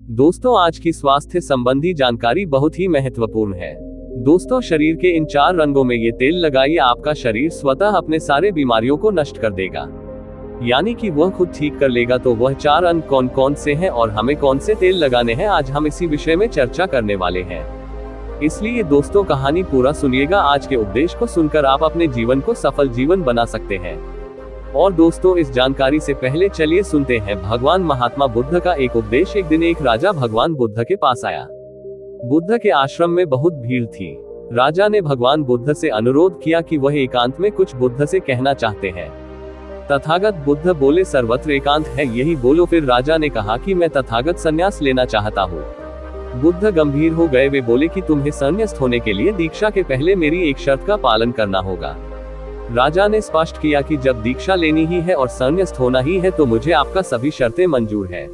दोस्तों, आज की स्वास्थ्य संबंधी जानकारी बहुत ही महत्वपूर्ण है। दोस्तों, शरीर के इन 4 रंगों में ये तेल लगाइए, आपका शरीर स्वतः अपने सारे बीमारियों को नष्ट कर देगा, यानी कि वह खुद ठीक कर लेगा। तो वह 4 अंग कौन कौन से हैं और हमें कौन से तेल लगाने हैं, आज हम इसी विषय में चर्चा करने वाले हैं। इसलिए दोस्तों, कहानी पूरा सुनिएगा। आज के उपदेश को सुनकर आप अपने जीवन को सफल जीवन बना सकते हैं। और दोस्तों, इस जानकारी से पहले चलिए सुनते हैं भगवान महात्मा बुद्ध का एक उपदेश। एक दिन एक राजा भगवान बुद्ध के पास आया। बुद्ध के आश्रम में बहुत भीड़ थी। राजा ने भगवान बुद्ध से अनुरोध किया कि वह एकांत में कुछ बुद्ध से कहना चाहते हैं। तथागत बुद्ध बोले, सर्वत्र एकांत है, यही बोलो। फिर राजा ने कहा कि मैं तथागत संन्यास लेना चाहता हूँ। बुद्ध गंभीर हो गए। वे बोले कि तुम्हें संन्यास्त होने के लिए दीक्षा के पहले मेरी एक शर्त का पालन करना होगा। राजा ने स्पष्ट किया कि जब दीक्षा लेनी ही है और संन्यास्त होना ही है तो मुझे आपका सभी शर्तें मंजूर है।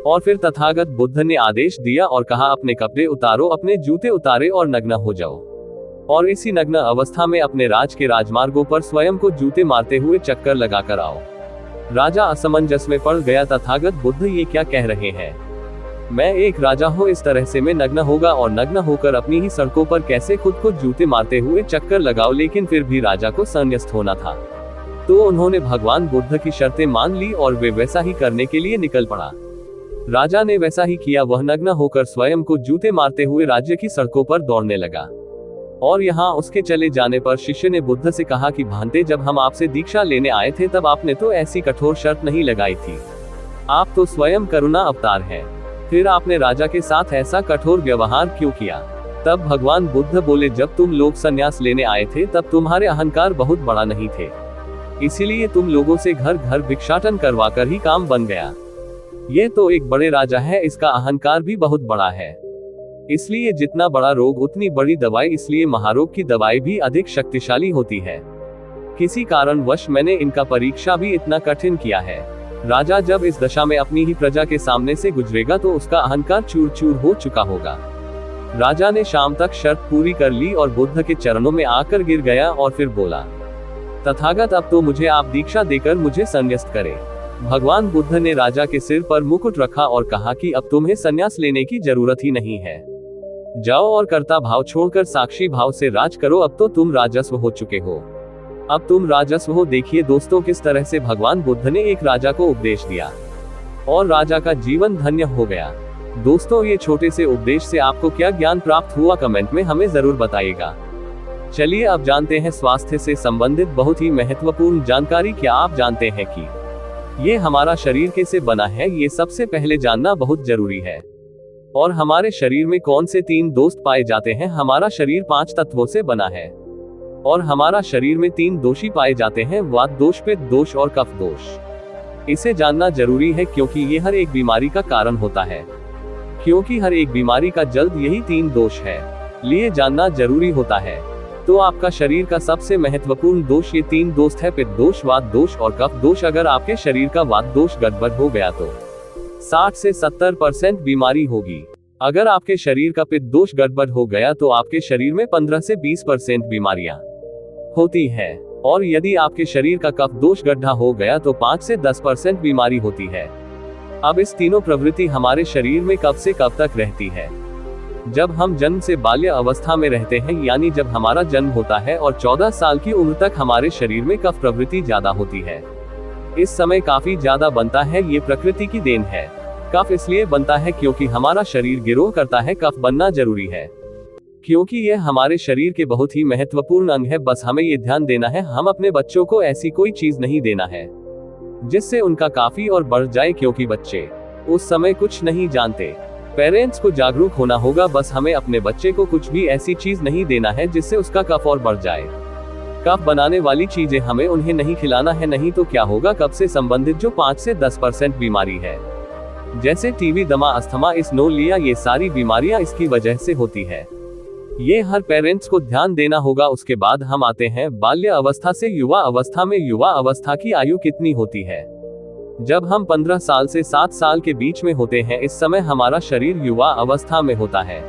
और फिर तथागत बुद्ध ने आदेश दिया और कहा, अपने कपड़े उतारो, अपने जूते उतारे और नग्न हो जाओ। और इसी नग्न अवस्था में अपने राज के राजमार्गों पर स्वयं को जूते मारते हुए चक्कर लगाकर आओ। राजा असमंजस में पड़ गया। तथागत बुद्ध ये क्या कह रहे हैं? मैं एक राजा हूँ, इस तरह से मैं नग्न होगा और नग्न होकर अपनी ही सड़कों पर कैसे खुद को जूते मारते हुए चक्कर लगाओ। लेकिन फिर भी राजा को संन्यास्त होना था, तो उन्होंने भगवान बुद्ध की शर्तें मान ली और वे वैसा ही करने के लिए निकल पड़ा। राजा ने वैसा ही किया। वह नग्न होकर स्वयं को जूते मारते हुए राज्य की सड़कों पर दौड़ने लगा। और यहाँ उसके चले जाने पर शिष्य ने बुद्ध से कहा कि भांते, जब हम आपसे दीक्षा लेने आए थे तब आपने तो ऐसी कठोर शर्त नहीं लगाई थी। आप तो स्वयं करुणा अवतार हैं, फिर आपने राजा के साथ ऐसा कठोर व्यवहार क्यों किया? तब भगवान बुद्ध बोले, जब तुम लोग संन्यास लेने आए थे तब तुम्हारे अहंकार बहुत बड़ा नहीं थे, इसीलिए तुम लोगों से घर घर भिक्षाटन करवाकर ही काम बन गया। ये तो एक बड़े राजा है, इसका अहंकार भी बहुत बड़ा है। इसलिए जितना बड़ा रोग उतनी बड़ी दवाई, इसलिए महारोग की दवाई भी अधिक शक्तिशाली होती है। किसी कारणवश मैंने इनका परीक्षा भी इतना कठिन किया है। राजा जब इस दशा में अपनी ही प्रजा के सामने से गुजरेगा तो उसका अहंकार चूर चूर हो चुका होगा। राजा ने शाम तक शर्त पूरी कर ली और बुद्ध के चरणों में आकर गिर गया और फिर बोला, तथागत, अब तो मुझे आप दीक्षा देकर मुझे संन्यास्त करें। भगवान बुद्ध ने राजा के सिर पर मुकुट रखा और कहा कि अब तुम्हें संन्यास लेने की जरूरत ही नहीं है। जाओ और कर्ता भाव छोड़कर साक्षी भाव से राज करो। अब तो तुम राजस्व हो चुके हो, अब तुम राजस्व हो। देखिए दोस्तों, किस तरह से भगवान बुद्ध ने एक राजा को उपदेश दिया और राजा का जीवन धन्य हो गया। दोस्तों, ये छोटे से उपदेश से आपको क्या ज्ञान प्राप्त हुआ, कमेंट में हमें जरूर बताइएगा। चलिए अब जानते हैं स्वास्थ्य से संबंधित बहुत ही महत्वपूर्ण जानकारी। क्या आप जानते हैं कि ये हमारा शरीर कैसे बना है? ये सबसे पहले जानना बहुत जरूरी है। और हमारे शरीर में कौन से 3 दोस्त पाए जाते हैं? हमारा शरीर 5 तत्वों से बना है और हमारा शरीर में 3 दोषी पाए जाते हैं, वात दोष, पित्त दोष और कफ दोष। इसे जानना जरूरी है क्योंकि ये हर एक बीमारी का कारण होता है, क्योंकि हर एक बीमारी का जल्द यही 3 दोष है, लिए जानना जरूरी होता है। तो आपका शरीर का सबसे महत्वपूर्ण दोष ये 3 दोष है, पित्त दोष, वात दोष और कफ दोष। अगर आपके शरीर का वात दोष गड़बड़ हो गया तो 60 से 70% बीमारी होगी। अगर आपके शरीर का पित्त दोष गड़बड़ हो गया तो आपके शरीर में 15 से 20% बीमारियां होती है। और यदि आपके शरीर का कफ दोष गड्ढा हो गया तो 5 से 10% बीमारी होती है। अब इस तीनों प्रवृत्ति हमारे शरीर में कब से कब तक रहती है? जब हम जन्म से बाल्य अवस्था में रहते हैं, यानी जब हमारा जन्म होता है और 14 साल की उम्र तक हमारे शरीर में कफ प्रवृत्ति ज्यादा होती है। इस समय काफी ज्यादा बनता है, ये प्रकृति की देन है। कफ इसलिए बनता है क्योंकि हमारा शरीर गिरोह करता है। कफ बनना जरूरी है क्योंकि यह हमारे शरीर के बहुत ही महत्वपूर्ण अंग है। बस हमें ये ध्यान देना है, हम अपने बच्चों को ऐसी कोई चीज नहीं देना है जिससे उनका काफी और बढ़ जाए, क्योंकि बच्चे उस समय कुछ नहीं जानते। पेरेंट्स को जागरूक होना होगा। बस हमें अपने बच्चे को कुछ भी ऐसी चीज नहीं देना है जिससे उसका कफ और बढ़ जाए। कफ बनाने वाली चीजें हमें उन्हें नहीं खिलाना है, नहीं तो क्या होगा, कफ से संबंधित जो 5 से 10% बीमारी है, जैसे टीबी, दमा, अस्थमा, स्नोलिया, ये सारी बीमारियां इसकी वजह से होती है। ये हर पेरेंट्स को ध्यान देना होगा। उसके बाद हम आते हैं बाल्य अवस्था से युवा अवस्था में। युवा अवस्था की आयु कितनी होती है? जब हम 15 साल से 7 साल के बीच में होते हैं, इस समय हमारा शरीर युवा अवस्था में होता है।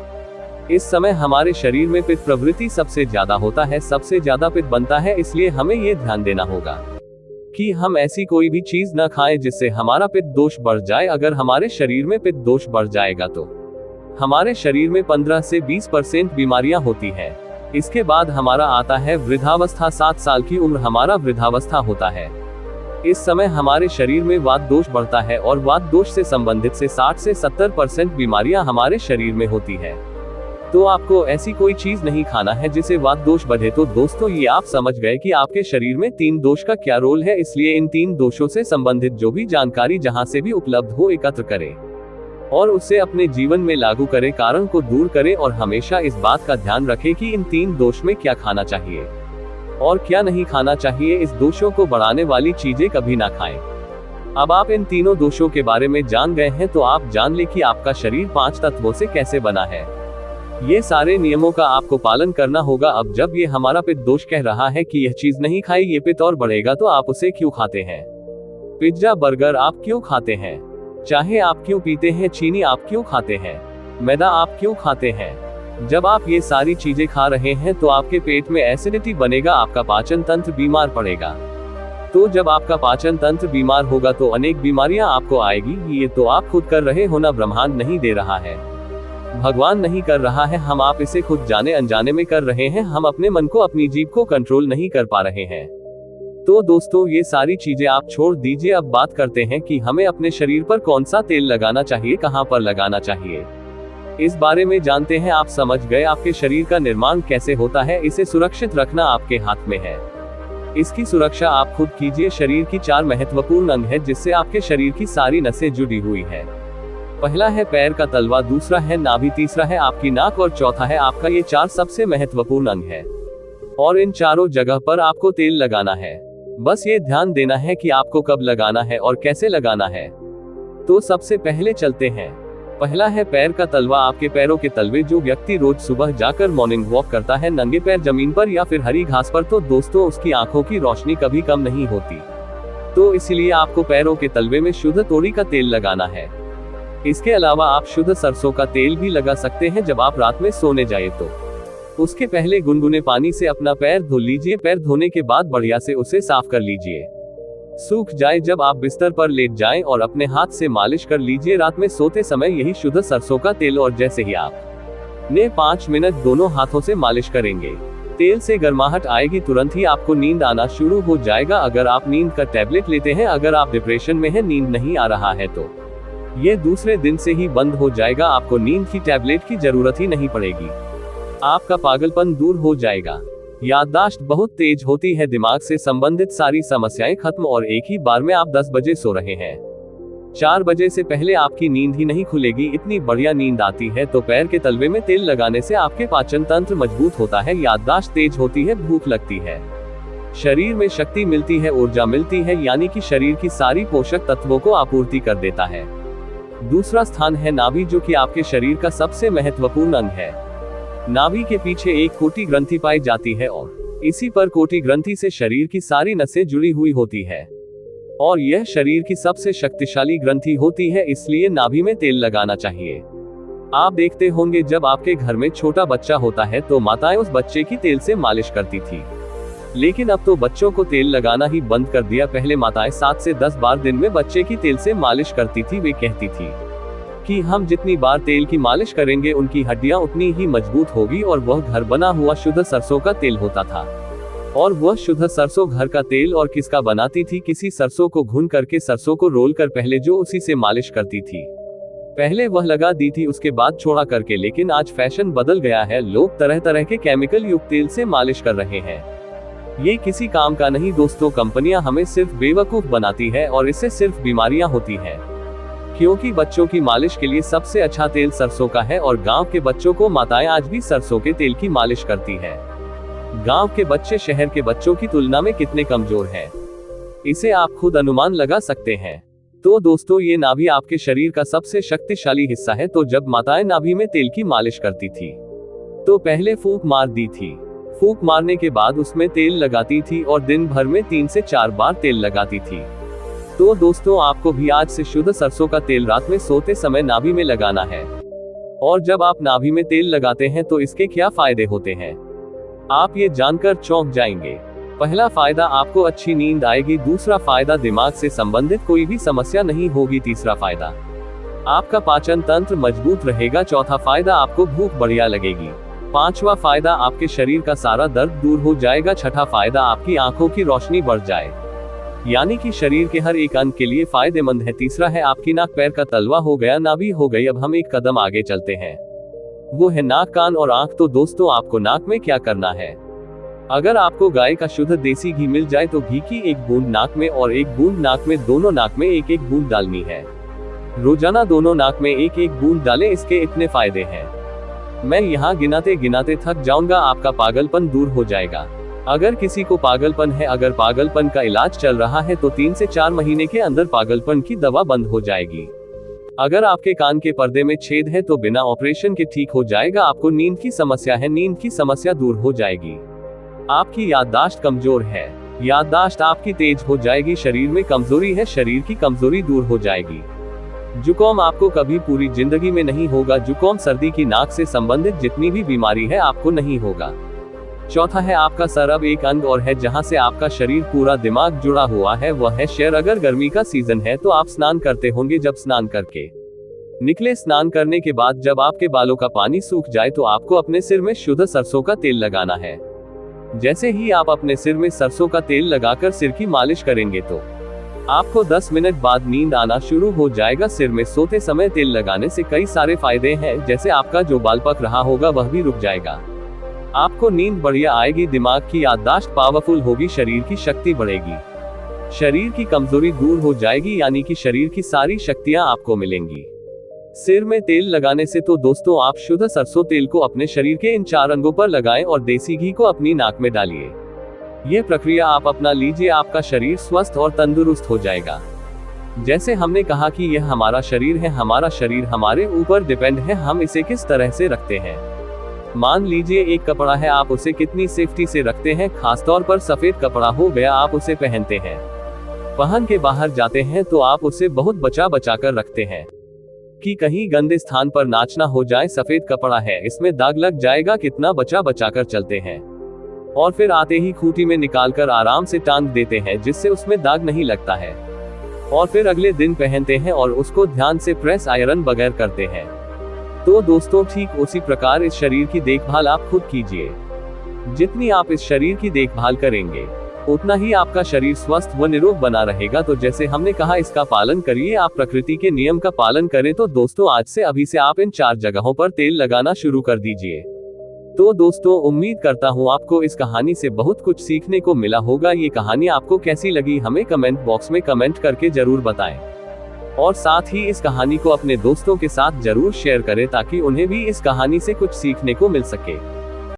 इस समय हमारे शरीर में पित्त प्रवृत्ति सबसे ज्यादा होता है, सबसे ज्यादा पित्त बनता है, इसलिए हमें ये ध्यान देना होगा। कि हम ऐसी कोई भी चीज न खाएं जिससे हमारा पित्त दोष बढ़ जाए। अगर हमारे शरीर में पित्त दोष बढ़ जाएगा तो हमारे शरीर में 15 से 20% बीमारियां होती हैं। इसके बाद हमारा आता है वृद्धावस्था। 7 साल की उम्र हमारा वृद्धावस्था होता है। इस समय हमारे शरीर में वात दोष बढ़ता है और वात दोष से संबंधित से 60 से 70% बीमारियां हमारे शरीर में होती है। तो आपको ऐसी कोई चीज नहीं खाना है जिसे वात दोष बढ़े। तो दोस्तों, ये आप समझ गए कि आपके शरीर में 3 दोष का क्या रोल है। इसलिए इन 3 दोषों से संबंधित जो भी जानकारी जहां से भी उपलब्ध हो एकत्र करें और उसे अपने जीवन में लागू करें, कारण को दूर करें और हमेशा इस बात का ध्यान रखें कि इन 3 दोष में क्या खाना चाहिए और क्या नहीं खाना चाहिए। इस दोषों को बढ़ाने वाली चीजें कभी ना खाएं। अब आप इन तीनों दोषों के बारे में जान गए हैं तो आप जान ले कि आपका शरीर 5 तत्वों से कैसे बना है। ये सारे नियमों का आपको पालन करना होगा। अब जब ये हमारा पित्त दोष कह रहा है कि यह चीज नहीं खाई, ये पित्त और बढ़ेगा, तो आप उसे क्यों खाते हैं? पिज्जा बर्गर आप क्यों खाते हैं? चाहे आप क्यों पीते हैं? चीनी आप क्यों खाते हैं? मैदा आप क्यों खाते हैं? जब आप ये सारी चीजें खा रहे हैं तो आपके पेट में एसिडिटी बनेगा, आपका पाचन तंत्र बीमार पड़ेगा। तो जब आपका पाचन तंत्र बीमार होगा तो अनेक बीमारियां आपको आएगी। ये तो आप खुद कर रहे हो ना, ब्रह्मांड नहीं दे रहा है, भगवान नहीं कर रहा है। हम आप इसे खुद जाने अनजाने में कर रहे हैं। हम अपने मन को, अपनी जीभ को कंट्रोल नहीं कर पा रहे हैं। तो दोस्तों, ये सारी चीजें आप छोड़ दीजिए। अब बात करते हैं कि हमें अपने शरीर पर कौन सा तेल लगाना चाहिए, कहां पर लगाना चाहिए, इस बारे में जानते हैं। आप समझ गए आपके शरीर का निर्माण कैसे होता है। इसे सुरक्षित रखना आपके हाथ में है। इसकी सुरक्षा आप खुद कीजिए। शरीर की 4 महत्वपूर्ण अंग है जिससे आपके शरीर की सारी नसें जुड़ी हुई है। पहला है पैर का तलवा, दूसरा है नाभि, तीसरा है आपकी नाक और चौथा है आपका। ये 4 सबसे महत्वपूर्ण अंग है और इन चारों जगह पर आपको तेल लगाना है। बस ये ध्यान देना है कि आपको कब लगाना है और कैसे लगाना है। तो सबसे पहले चलते हैं। पहला है पैर का तलवा। आपके पैरों के तलवे। जो व्यक्ति रोज सुबह जाकर मॉर्निंग वॉक करता है नंगे पैर जमीन पर या फिर हरी घास पर, तो दोस्तों उसकी आंखों की रोशनी कभी कम नहीं होती। तो इसलिए आपको पैरों के तलवे में शुद्ध तोरी का तेल लगाना है। इसके अलावा आप शुद्ध सरसों का तेल भी लगा सकते हैं। जब आप रात में सोने जाए तो उसके पहले गुनगुने पानी से अपना पैर धो लीजिए। पैर धोने के बाद बढ़िया से उसे साफ कर लीजिए, सूख जाए। जब आप बिस्तर पर लेट जाएं और अपने हाथ से मालिश कर लीजिए। रात में सोते समय यही शुद्ध सरसों का तेल, और जैसे ही आप ने 5 मिनट दोनों हाथों से मालिश करेंगे, तेल से गर्माहट आएगी, तुरंत ही आपको नींद आना शुरू हो जाएगा। अगर आप नींद का टैबलेट लेते हैं, अगर आप डिप्रेशन में हैं, नींद नहीं आ रहा है, तो ये दूसरे दिन से ही बंद हो जाएगा। आपको नींद की टैबलेट की जरूरत ही नहीं पड़ेगी। आपका पागलपन दूर हो जाएगा। याददाश्त बहुत तेज होती है। दिमाग से संबंधित सारी समस्याएं खत्म। और एक ही बार में आप 10 बजे सो रहे हैं, 4 बजे से पहले आपकी नींद ही नहीं खुलेगी। इतनी बढ़िया नींद आती है। तो पैर के तलवे में तेल लगाने से आपके पाचन तंत्र मजबूत होता है, याददाश्त तेज होती है, भूख लगती है, शरीर में शक्ति मिलती है, ऊर्जा मिलती है, यानी कि शरीर की सारी पोषक तत्वों को आपूर्ति कर देता है। दूसरा स्थान है नाभि, जो कि आपके शरीर का सबसे महत्वपूर्ण अंग है। नाभि के पीछे एक कोटि ग्रंथि पाई जाती है और इसी पर कोटि ग्रंथि से शरीर की सारी नसें जुड़ी हुई होती है और यह शरीर की सबसे शक्तिशाली ग्रंथि होती है। इसलिए नाभि में तेल लगाना चाहिए। आप देखते होंगे जब आपके घर में छोटा बच्चा होता है तो माताएं उस बच्चे की तेल से मालिश करती थी, लेकिन अब तो बच्चों को तेल लगाना ही बंद कर दिया। पहले माताएं 7 से 10 बार दिन में बच्चे की तेल से मालिश करती थी। वे कहती थी कि हम जितनी बार तेल की मालिश करेंगे उनकी हड्डियां उतनी ही मजबूत होगी। और वह घर बना हुआ शुद्ध सरसों का तेल होता था। और वह शुद्ध सरसों घर का तेल और किसका बनाती थी? किसी सरसों को भून करके, सरसों को रोल कर पहले जो उसी से मालिश करती थी। पहले वह लगा दी थी, उसके बाद छोड़ा करके। लेकिन आज फैशन बदल गया है, लोग तरह तरह के केमिकल युक्त तेल से मालिश कर रहे हैं। ये किसी काम का नहीं दोस्तों। कंपनियां हमें सिर्फ बेवकूफ बनाती है और इससे सिर्फ बीमारियां होती हैं। क्योंकि बच्चों की मालिश के लिए सबसे अच्छा तेल सरसों का है और गांव के बच्चों को माताएं आज भी सरसों के तेल की मालिश करती है। गांव के बच्चे शहर के बच्चों की तुलना में कितने कमजोर हैं, इसे आप खुद अनुमान लगा सकते हैं। तो दोस्तों, ये नाभि आपके शरीर का सबसे शक्तिशाली हिस्सा है। तो जब माताएं नाभि में तेल की मालिश करती थी तो पहले फूंक मार दी थी। फूंक मारने के बाद उसमें तेल लगाती थी और दिन भर में 3 से 4 बार तेल लगाती थी। तो दोस्तों, आपको भी आज से शुद्ध सरसों का तेल रात में सोते समय नाभि में लगाना है। और जब आप नाभि में तेल लगाते हैं तो इसके क्या फायदे होते हैं, आप ये जानकर चौंक जाएंगे। पहला फायदा, आपको अच्छी नींद आएगी। दूसरा फायदा, दिमाग से संबंधित कोई भी समस्या नहीं होगी। तीसरा फायदा, आपका पाचन तंत्र मजबूत रहेगा। चौथा फायदा, आपको भूख बढ़िया लगेगी। पांचवा फायदा, आपके शरीर का सारा दर्द दूर हो जाएगा। छठा फायदा, आपकी आंखों की रोशनी बढ़ जाए, यानी कि शरीर के हर एक अंग के लिए फायदेमंद है। तीसरा है, आपकी नाक पैर का तलवा हो गया, नाभि हो गई। अब हम एक कदम आगे चलते हैं, वो है नाक, कान और आंख। तो दोस्तों, आपको नाक में क्या करना है? अगर आपको गाय का शुद्ध देसी घी मिल जाए तो घी की एक बूंद नाक में और एक बूंद नाक में, दोनों नाक में एक एक बूंद डालनी है। रोजाना दोनों नाक में एक एक बूंद डालें। इसके इतने फायदे हैं, मैं यहाँ गिनाते गिनाते थक जाऊंगा। आपका पागलपन दूर हो जाएगा। अगर किसी को पागलपन है, अगर पागलपन का इलाज चल रहा है, तो 3 से 4 महीने के अंदर पागलपन की दवा बंद हो जाएगी। अगर आपके कान के पर्दे में छेद है तो बिना ऑपरेशन के ठीक हो जाएगा। आपको नींद की समस्या है, नींद की समस्या दूर हो जाएगी। आपकी याददाश्त कमजोर है, याददाश्त आपकी तेज हो जाएगी। शरीर में कमजोरी है, शरीर की कमजोरी दूर हो जाएगी। जुकाम आपको कभी पूरी जिंदगी में नहीं होगा। जुकाम सर्दी की नाक से संबंधित जितनी भी बीमारी है आपको नहीं होगा। चौथा है, आपका सर अब एक अंग और है जहां से आपका शरीर पूरा दिमाग जुड़ा हुआ है, वह है शेर। अगर गर्मी का सीजन है तो आप स्नान करते होंगे। जब स्नान करके निकले, स्नान करने के बाद जब आपके बालों का पानी सूख जाए तो आपको अपने सिर में शुद्ध सरसों का तेल लगाना है। जैसे ही आप अपने सिर में सरसों का तेल लगाकर सिर की मालिश करेंगे तो आपको 10 मिनट बाद नींद आना शुरू हो जाएगा। सिर में सोते समय तेल लगाने से कई सारे फायदे हैं, जैसे आपका जो बाल पक रहा होगा वह भी रुक जाएगा। आपको नींद बढ़िया आएगी, दिमाग की याददाश्त पावरफुल होगी, शरीर की शक्ति बढ़ेगी, शरीर की कमजोरी दूर हो जाएगी, यानी कि शरीर की सारी शक्तियां आपको मिलेंगी। सिर में तेल लगाने से तो दोस्तों आप शुद्ध सरसों तेल को अपने शरीर के इन 4 अंगों पर लगाएं और देसी घी को अपनी नाक में डालिए। ये प्रक्रिया आप अपना लीजिए, आपका शरीर स्वस्थ और तंदुरुस्त हो जाएगा। जैसे हमने कहा कि यह हमारा शरीर है, हमारा शरीर हमारे ऊपर डिपेंड है, हम इसे किस तरह से रखते हैं। मान लीजिए एक कपड़ा है, आप उसे कितनी सेफ्टी से रखते हैं। खासतौर पर सफेद कपड़ा हो गया, आप उसे पहनते हैं, पहन के बाहर जाते हैं तो आप उसे बहुत बचा बचा कर रखते हैं कि कहीं गंदे स्थान पर नाचना हो जाए। सफेद कपड़ा है, इसमें दाग लग जाएगा, कितना बचा बचा कर चलते हैं, और फिर आते ही खूंटी में निकालकर आराम से टांग देते हैं, जिससे उसमें दाग नहीं लगता है, और फिर अगले दिन पहनते हैं और उसको ध्यान से प्रेस आयरन बगैर करते हैं। तो दोस्तों, ठीक उसी प्रकार इस शरीर की देखभाल आप खुद कीजिए। जितनी आप इस शरीर की देखभाल करेंगे उतना ही आपका शरीर स्वस्थ व निरोग बना रहेगा। तो जैसे हमने कहा, इसका पालन करिए, आप प्रकृति के नियम का पालन करें। तो दोस्तों, आज से अभी से आप इन 4 जगहों पर तेल लगाना शुरू कर दीजिए। तो दोस्तों, उम्मीद करता हूँ आपको इस कहानी से बहुत कुछ सीखने को मिला होगा। ये कहानी आपको कैसी लगी हमें कमेंट बॉक्स में कमेंट करके जरूर बताएं, और साथ ही इस कहानी को अपने दोस्तों के साथ जरूर शेयर करें ताकि उन्हें भी इस कहानी से कुछ सीखने को मिल सके।